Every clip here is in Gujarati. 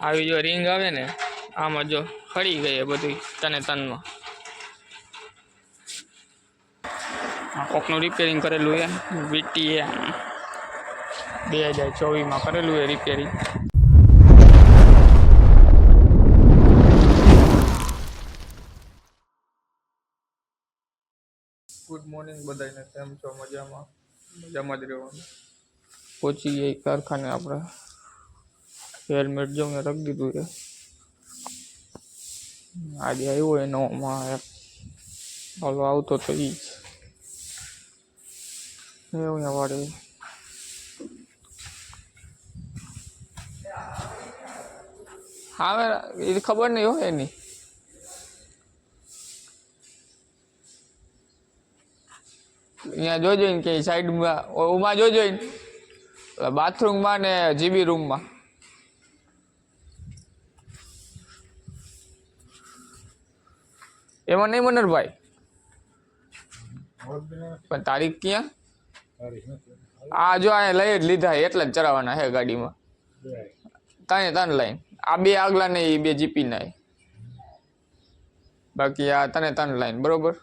આવી જો રિંગ આવે ને આમાં જો ફરી ગઈ બધું તને તનમાં. કોકનું રિપેરિંગ કરેલું છે વીટી એ 2024 કરેલું છે રિપેરિંગ. ગુડ મોર્નિંગ બધાને, કેમ છો? મજામાં જ રહેવાનું. પહોંચી ગઈ કારખાને આપણે. હેલ્મેટ જો મેં રાખી દીધું છે. આજે આવ્યો હોય નવમાં હાલો આવતો તો ઈ જ એવું વાડે. હા એ ખબર નહીં હોય એની. અહીંયા જોજો ને કે સાઈડમાં ઓમાં જોજો ને બાથરૂમમાં ને જીબી રૂમમાં. એમાં નહીં મનરભાઈ પણ તારીખ ક્યાં? આ જો આ લઈ જ લીધા એટલે જ ચલાવવાના હે ગાડીમાં. ત્રણ લાઈન આ બે આગલા ને એ બે જીપી ના. બાકી આ ત્રણ લાઈન બરોબર.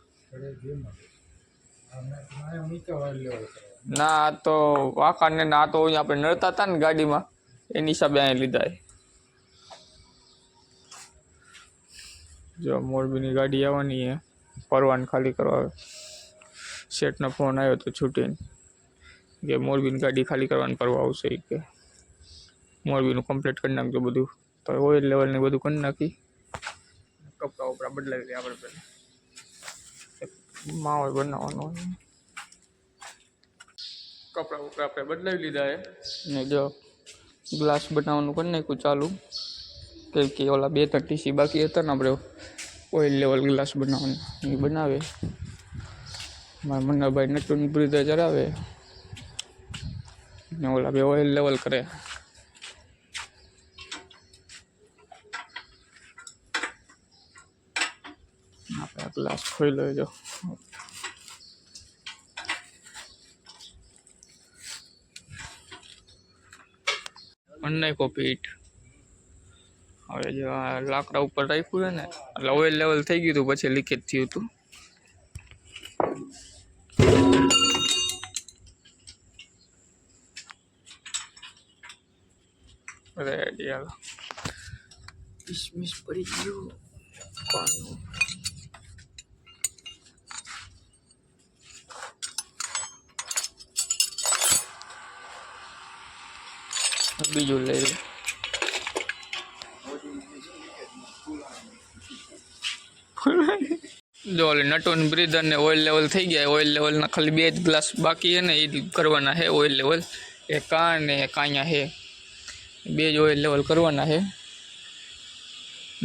ના તો વાંકા ને ના તો આપણે નડતા હતા ને ગાડીમાં એની હિસાબે અહીંયા લીધા. જો મોરબીની ગાડી આવવાની હે પરવાન ખાલી કરવા. શેઠનો ફોન આવ્યો તો છૂટીને કે મોરબીની ગાડી ખાલી કરવાની પરવા આવશે કે મોરબીનું કમ્પ્લીટ કરી નાખજો બધું. તો ઓઇલ લેવલ ને બધું કરી નાખી. કપડા વપડા બદલાવી દઈએ આપણે પહેલાં. માવો બનાવવાનો કપડા વપડા આપણે બદલાવી લીધા હે ને જો ગ્લાસ બનાવવાનું કરી નાખ્યું ચાલુ. કે ઓલા 2-3 ટીસી બાકી હતા ને આપણે ઓઇલ લેવલ ગ્લાસ બનાવવાનું એ બનાવે. મારા મન્નાભાઈ નટુન બ્રીધર ચડાવે ને ઓલા બે ઓઇલ લેવલ કરે. આપણે ગ્લાસ ખોઈ લેજો. નાખો પીઠ. હવે જો આ લાકડા ઉપર રાખ્યું છે ને એટલે ઓઇલ લેવલ થઈ ગયું હતું પછી લીકેજ થયું હતું. રેડી હાલો. કિસમિસ પડી ગયું. બીજું લઈ લે. જો નટોન બ્રીધર ને ઓઇલ લેવલ થઈ ગયા. ઓઇલ લેવલના ખાલી 2 જ ગ્લાસ બાકી છે ને એ કરવાના છે ઓઇલ લેવલ. એક કા ને એક અહીંયા છે 2 જ ઓઇલ લેવલ કરવાના છે.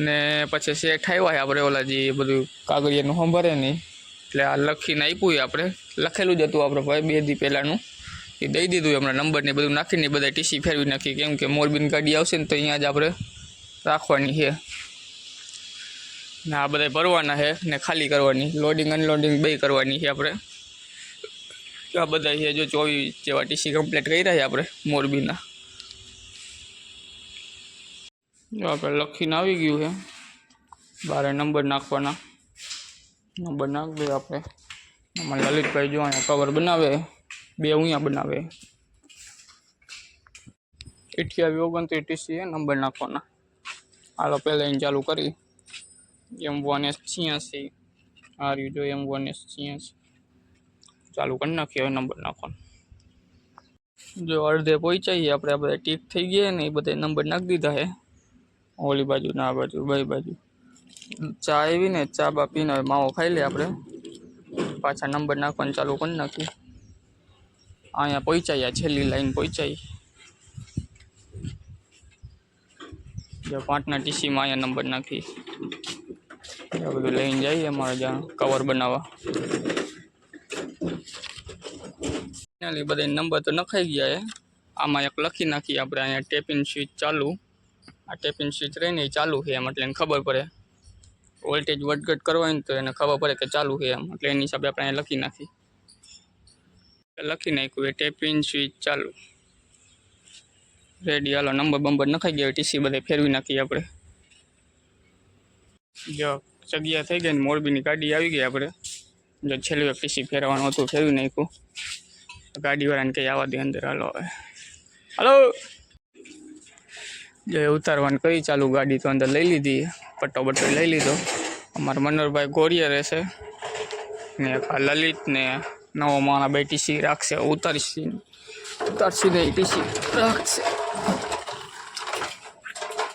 ને પછી શેઠ આવ્યા છે આપણે ઓલા જે બધું કાગળિયાનું સંભાળે નહીં એટલે આ લખીને આપ્યું આપણે. લખેલું જ હતું આપણે ભાઈ 2 દી પહેલાંનું એ દઈ દીધું. હમણાં નંબર ને બધું નાખીને બધા ટીસી ફેરવી નાખી કેમ કે મોરબીની ગાડી આવશે ને તો અહીંયા જ આપણે રાખવાની છે ને આ બધા ભરવાના છે ને ખાલી કરવાની. લોડિંગ અનલોડિંગ બે કરવાની છે આપણે. આ બધા છે જો 24 જેવા ટીસી કમ્પ્લીટ કરી રહ્યા આપણે મોરબીના. જો આપણે લખીને આવી ગયું છે. બારે નંબર નાખવાના. નંબર નાખી દઈએ આપણે. અમારે લલિતભાઈ જો અહીંયા કવર બનાવે 2 અહીંયા બનાવે. 28-29 ટીસી એ નંબર નાખવાના. હાલો પહેલાં એને ચાલુ કરી. M1S86 આ રહ્યું જો M1S86 ચાલુ કરી નાખીએ. હવે નંબર નાખવાનો. જો અડધે પહોંચાઈએ આપણે. આ બધા ટીક થઈ ગયા ને એ બધા નંબર નાખી દીધા છે ઓલી બાજુ ને આ બાજુ બે બાજુ. ચા આવી ને ચા બા પીને માવો ખાઈ લે આપણે. પાછા નંબર નાખવાનું ચાલુ કરી નાખીએ. અહીંયા પહોંચાઈએ છેલ્લી લાઈન પહોંચાઈ. જો 5ના ટીસીમાં અહીંયા નંબર નાખી બધું લઈને જઈએ અમારે જ્યાં કવર બનાવવા. બધા નંબર તો નખાઈ ગયા છે. આમાં એક લખી નાખીએ આપણે. અહીંયા ટેપિંગ સ્વિચ ચાલુ. આ ટેપિંગ સ્વિચ રહીને એ ચાલુ છે એમ એટલે એને ખબર પડે. વોલ્ટેજ વધઘટ કરવા હોય ને તો એને ખબર પડે કે ચાલુ છે એમ એટલે એની હિસાબે આપણે અહીંયા લખી નાખી. લખી નાખ્યું એ ટેપિંગ સ્વિચ ચાલુ. રેડી, હાલો નંબર બંબર નખાઈ ગયા, ટીસી બધે ફેરવી નાખીએ આપણે. જો જગ્યા થઈ ગઈ ને મોરબીની ગાડી આવી ગઈ આપણે. જો છેલ્લું એક ટીસી ફેરવાનું હતું, ફેરવી નાખ્યું. ગાડીવાળાને કંઈ આવવા દે અંદર. હાલો હવે, હાલો. જે ઉતારવાનું કઈ ચાલુ, ગાડી તો અંદર લઈ લીધી, પટ્ટો બટ્ટો લઈ લીધો. અમારા મનોહરભાઈ ગોરિયા રહેશે ને લલિત ને નવો માણા બે ટીસી રાખશે. ઉતારશી ને ટીસી રાખશે.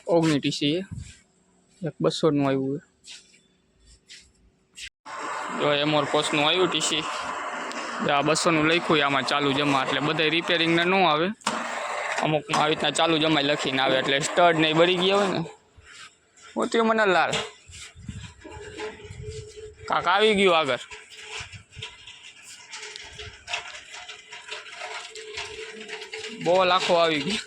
19 ટીસી એક 200નું આવ્યું. જો એમોર પોસ્ટનું આવ્યું ટીસી. આ 200નું લખ્યું, આમાં ચાલુ જમા, એટલે બધા રિપેરિંગને ન આવે. અમુકમાં આવી રીતના ચાલુ જમાઈ લખીને આવે, એટલે સ્ટડ ને બળી ગયા હોય ને. મોતી મને લાલ કાક આવી ગયું આગળ. બોલ આખો આવી ગયો.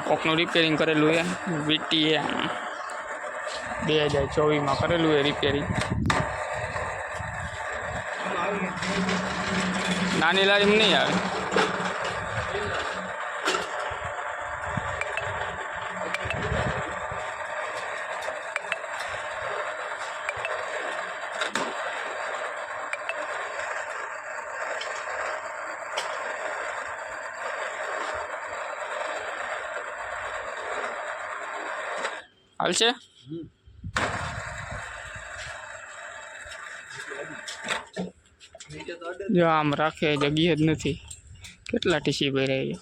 કોકનું રિપેરિંગ કરેલું એ વીટી 2024માં કરેલું એ રિપેરિંગ. નાની લારીમાં નહીં આવે. હાલશે. જો આમ રાખે જગ્યા જ નથી. કેટલા ટીસી ભરાય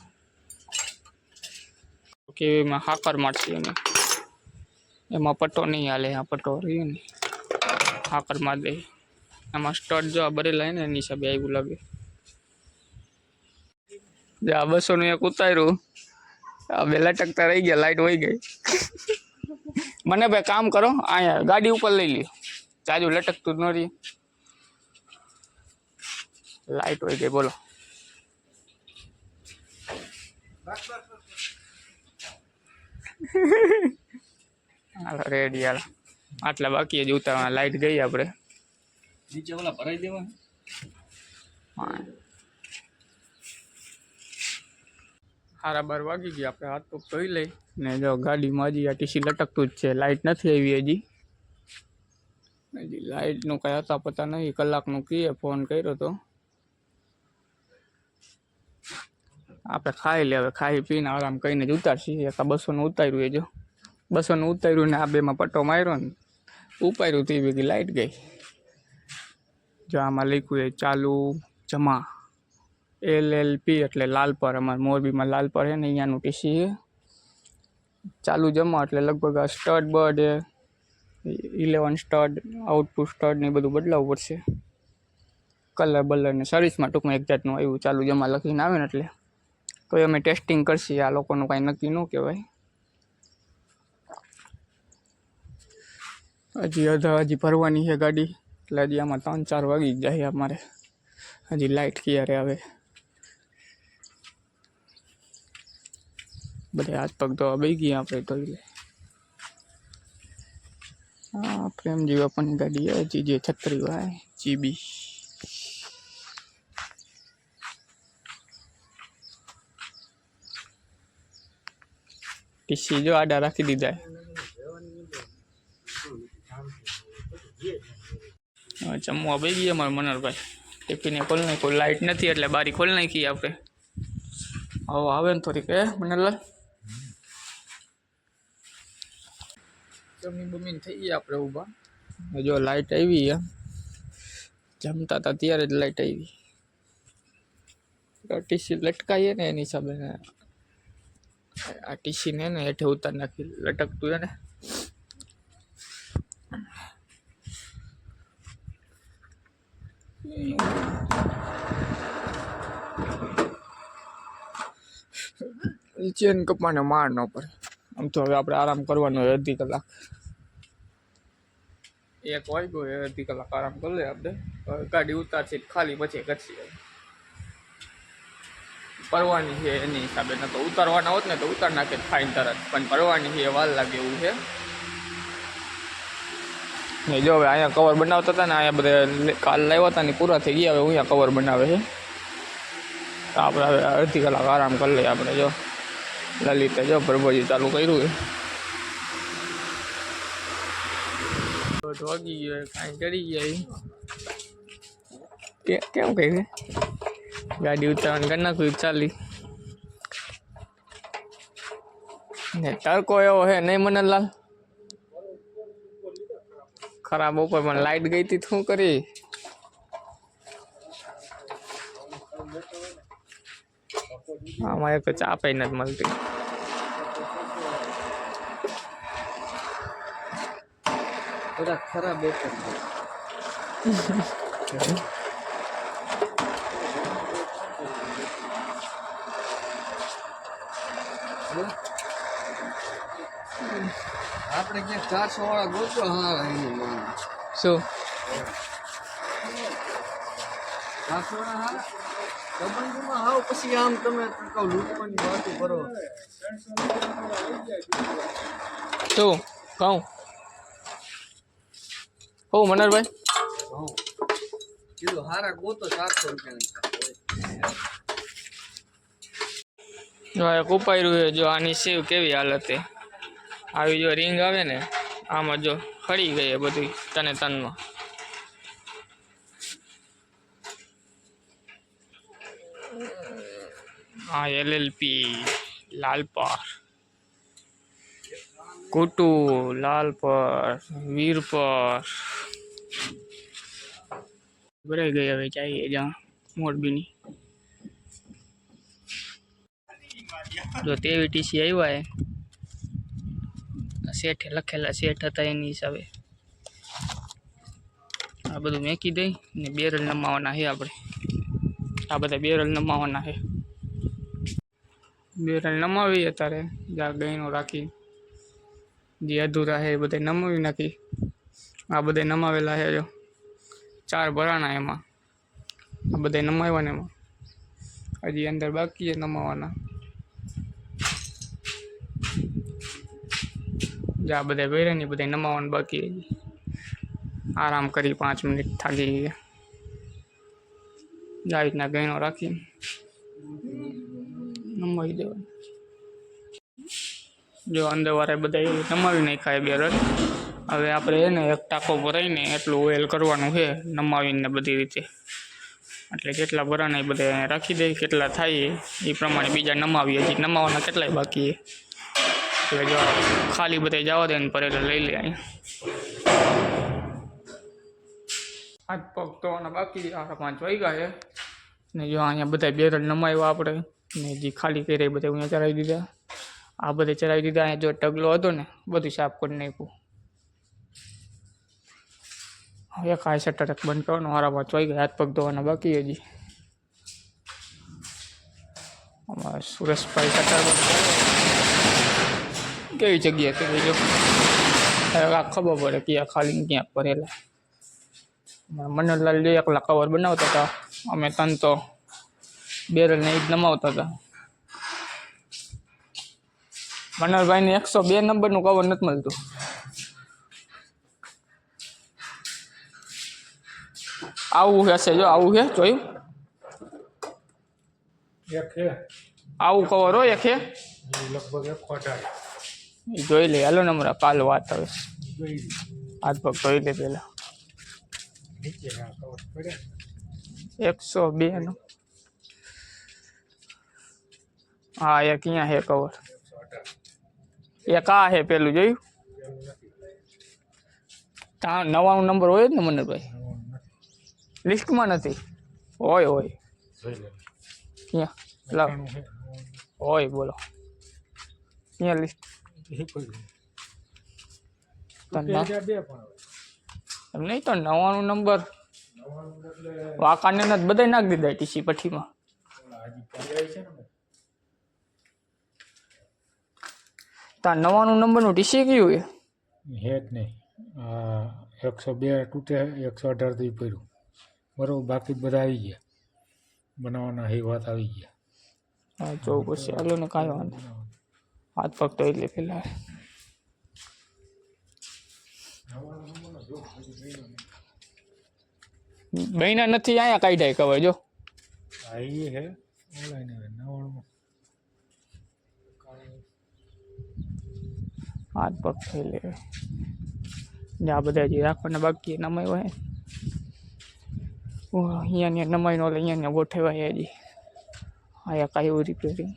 કે એમાં હાકર મારશે એને. એમાં પટ્ટો નહીં હાલે. આ પટ્ટો રહ્યો ને હાકર માર દે. આમાં સ્ટડ જો ભરેલા ને એની હિસાબે આવ્યું લાગે. જો આ 200નું એક ઉતાર્યું, આ બે લટકતા રહી ગયા, લાઈટ વહી ગઈ. મને ભાઈ કામ કરો, અહીંયા ગાડી ઉપર લઈ લ્યો, ચાજુ લટકતું જ ન રહી. લાઈટ હોય ગઈ. બોલો હાલો રેડી. હાલો આટલા બાકી જ ઉતારવાના. લાઈટ ગઈ આપણે નીચે ઓલા ભરાઈ દેવા. હા 12:30 વાગી ગયા. આપણે હાથ પગ ધોઈ લઈ ને જો ગાડીમાં હજી આ ટીસી લટકતું જ છે. લાઈટ નથી આવી હજી. લાઈટનું કાંઈ હતા પતા નહીં. કલાકનું કીએ ફોન કર્યો તો. આપણે ખાઈ લે. હવે ખાઈ પીને આરામ કરીને જ ઉતારશી. એક 200નું ઉતાર્યું એ. જો 200નું ઉતાર્યું ને આ બેમાં પટ્ટો માર્યો ને ઉપાડ્યું તે ભેગી લાઈટ ગઈ. જો આમાં લખ્યું એ ચાલુ જમા LLP એટલે લાલપર. અમારે મોરબીમાં લાલપર છે ને અહીંયાનું ટીસી છે. ચાલુ જમા એટલે લગભગ આ stud bird 11 stud output stud ને બધું બદલાવવું પડશે. કલર બલર ને સર્વિસમાં ટૂંકમાં એક જાતનું આવ્યું ચાલુ જમા લખીને આવે ને. એટલે તો અમે ટેસ્ટિંગ કરશી. આ લોકોનું કાંઈ નક્કી ન કહેવાય. હજી ભરવાની છે ગાડી. એટલે હજી આમાં 3-4 વાગી જ જાય અમારે. હજી લાઇટ ક્યારે આવે. બધે હાથ પગ ધોવા બે ગયા આપણે ધોઈ લે. હા પ્રેમજી બાપાની ગાડી હજી જે 36 GB. ટીસી જો આડા રાખી દીધા. જમવા બે ગયા અમારે મનોહરભાઈ. ટિફિને ખોલ નાખ્યું. લાઇટ નથી એટલે બારી ખોલ નાખી આપણે. હવે આવે ને થોડીક મનોહરલાલ. જમીન બમીન થઈ ગયા આપણે ઊભા. જો લાઇટ આવી. જમતા હતા ત્યારે જ લાઇટ આવી. ટીસી લટકાઈએ ને એની હિસાબે આ ટીસીને ને હેઠે ઉતાર નાખી. લટકતું છે ને ચેન કપાને માર ન પડે. આમ તો હવે આપણે આરામ કરવાનો હોય અડધી કલાક. 1 વાગ્યો હોય, અડધી કલાક આરામ કરી લે આપણે. ગાડી ઉતારશે ખાલી પછી કરશી. ભરવાની છે એની હિસાબે. ન તો ઉતારવાના હોત ને તો ઉતાર નાખે ફાઇન તરત. પણ ભરવાની છે વાર લાગે એવું છે. ને જો હવે અહીંયા કવર બનાવતા હતા ને અહીંયા બધા કાલ લાવ્યા હતા ને પૂરા થઈ ગયા. હવે અહીંયા કવર બનાવે છે. તો આપણે હવે અડધી કલાક આરામ કરી લઈએ. આપણે જો લલિતે જો પ્રભુજી ચાલુ કર્યું છે. વાગી ગયો કાંઈ ચડી ગયા કેમ કહી ગાડી ઉતારવાની કરી નાખ્યું ચાલી ને તડકો એવો હે નહીં મનનલાલ ખરાબ ઉપર પણ લાઈટ ગઈ હતી શું કરી આમાં એક તો ચા પઈ નથી મળતી ખરાબ આપણે ક્યાંક 400 વાળા ગોતો. હા શું 400 વાળા હા સંબંધીમાં હાવ પછી આમ તમે લૂંટવાની વાતો કરો. શું કહું હો મનરભાઈ કીધું હારા ગોતો 400 રૂપિયા જો એક ઉપાયરું છે. જો આની સેવ કેવી હાલત છે. આવી જો રિંગ આવે ને આમાં જો ખડી ગઈ બધું તને તનમાં. હા LLP લાલપર કુટુ લાલપર વીરપર ભરાઈ ગઈ. હવે ચાહીએ જ્યાં મોરબીની જો તેવી ટીસી આવ્યા શેઠે લખેલા શેઠ હતા એની હિસાબે આ બધું મેકી દઈ ને બેરલ નમાવાના છે. આપણે આ બધા બેરલ નમાવાના છે. બેરલ નમાવી અત્યારે જ્યાં ગઈનો રાખી જે અધૂરા છે એ બધા નમાવી નાખી. આ બધા નમાવેલા છે. જો 4 ભરાણા એમાં આ બધા નમાવ્યા ને એમાં હજી અંદર બાકી છે નમાવાના. જ્યાં બધા ભર્યા ને બધા નમાવાનું બાકી હજી. આરામ કરી 5 મિનિટ થાકી ગયા. આ રીતના ગઈનો રાખી નમાવી દેવાનું. જો અંદર વાળા બધા નમાવી નાખાય બેરલ. હવે આપણે એને એક ટાંકો ભરાઈને એટલું ઓઇલ કરવાનું છે નમાવીને બધી રીતે. એટલે કેટલા ભરાણા એ બધા રાખી દઈએ કેટલા થાય એ પ્રમાણે બીજા નમાવીએ. હજી નમાવાના કેટલાય બાકી એટલે જો ખાલી બધા જવા દે ને પર એટલે લઈ લે. હાથ પગ ધોવાના બાકી 5 વાગ્યા છે ને જો અહીંયા બધા બેરલ નમાવ્યા આપણે ને જે ખાલી કરી બધા અહીંયા ચડાવી દીધા. આ બધે ચડાવી દીધા. અહીંયા જો ટગલો હતો ને બધું સાફ કરી નાખ્યું. હવે કાંઈ શટર બંધ કરવાનું. 5 વાગ્યા હાથ પગ ધોવાના બાકી હજી. અમારે સુરેશભાઈ શટર બંધ કેવી જગ્યા છે જો હવે ખબર પડે ક્યાં ખાલી ક્યાં ભરેલા. મનોહરલાલ જો એકલા કવર બનાવતા હતા. અમે 3 તો બેરલ ને એ જ નમાવતા હતા. મનોહરભાઈને 102 નંબરનું કવર નથી મળતું. આવું હશે જો આવું છે જોયું આવું કવર હોય એક છે લગભગ 1 જોઈ લે. હાલો નંબર કાલ વાત હવે હાથ પગ ધોઈ લે પેલા. 102 નું હા એક અહીંયા છે કવર. એક આ છે પેલું જોયું. 99 નંબર હોય જ ને મનોહરભાઈ લિસ્ટમાં નથી. હોય ક્યાં લાવ હોય બોલો ક્યાં લિસ્ટ એમ નહીં તો 99 નંબર વાંકાને નથી બધા નાખી દીધા ટીસી પઠીમાં. તાર 99 નંબરનું ટીસી કયું છે? હે જ નહીં 102 તૂટે 118 થી પડ્યું બરોબર. બાકી બધા આવી ગયા બનાવવાના એ વાત આવી ગયા. હા જો પછી હાલો ને કાંઈ વાંધો. હાથ પગ તો એટલે પેલા મહિના નથી અહીંયા કાઢ્યા કવાય જો આ ઈ હે ઓનલાઈન હવે 99 હાથ પગ થઈ લે આ બધા જે રાખવાના બાકી નમાય હોય અહીંયા નમાઈ નો અહીંયા ગોઠવાય હજી આયા કાંઈ રિપેરિંગ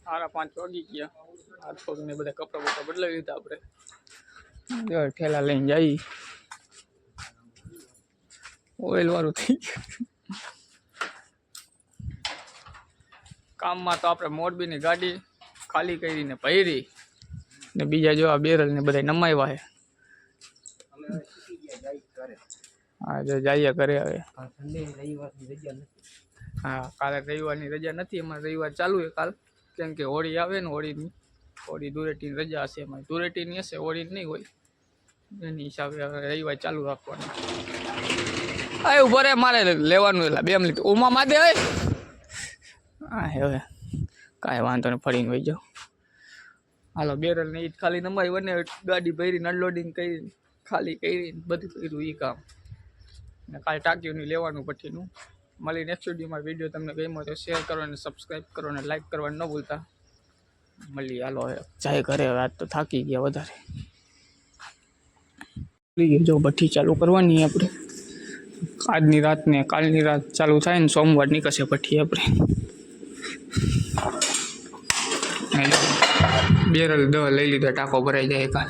5:30 વાગી ગયા હાથ પગ ને બધા કપડા બપડા બદલાવી લીધા આપણે ઠેલા લઈને જઈ ઓઇલ વાળું થઈ ગયું કામમાં તો આપણે મોરબીની ગાડી ખાલી કરીને ભરી ને બીજા જો આ બેરલ ને બધા નમાવ્યા છે હા જો જઈએ ઘરે હવે હા કાલે રવિવારની રજા નથી અમારે રવિવાર ચાલુ છે કાલ કેમ કે હોળી આવે ને હોળી ધૂળેટીની રજા હશે અમારી ધૂળેટીની હશે હોળી નહીં હોય એની હિસાબે હવે રવિવાર ચાલુ રાખવાનું આ ઉભો રે મારે લેવાનું એટલે 2 મિનિટ ઉમા માદે હોય હા હવે કાંઈ વાંધો નહીં ફરીને વહી જાઓ હાલો બેરલ ને ઈ ખાલી નમાઈ બને ગાડી ભરીને અનલોડિંગ કરી ખાલી કરી બધું કર્યું એ કામ ને કાલે ટાંકીઓની લેવાનું પછીનું મળી નેક્સ્ટ વિડીયોમાં વિડીયો તમને ગમ્યો તો શેર કરો અને સબસ્ક્રાઈબ કરો અને લાઈક કરવાનું ન ભૂલતા મળી હાલો હવે જાય ઘરે આજ તો થાકી ગયા વધારે જો ભઠ્ઠી ચાલુ કરવાની આપણે આજની રાત ને કાલની રાત ચાલુ થાય ને સોમવાર નીકળશે ભઠ્ઠી આપણે બેરલ દવા લઈ લીધા ટાંકો ભરાઈ જાય કાલ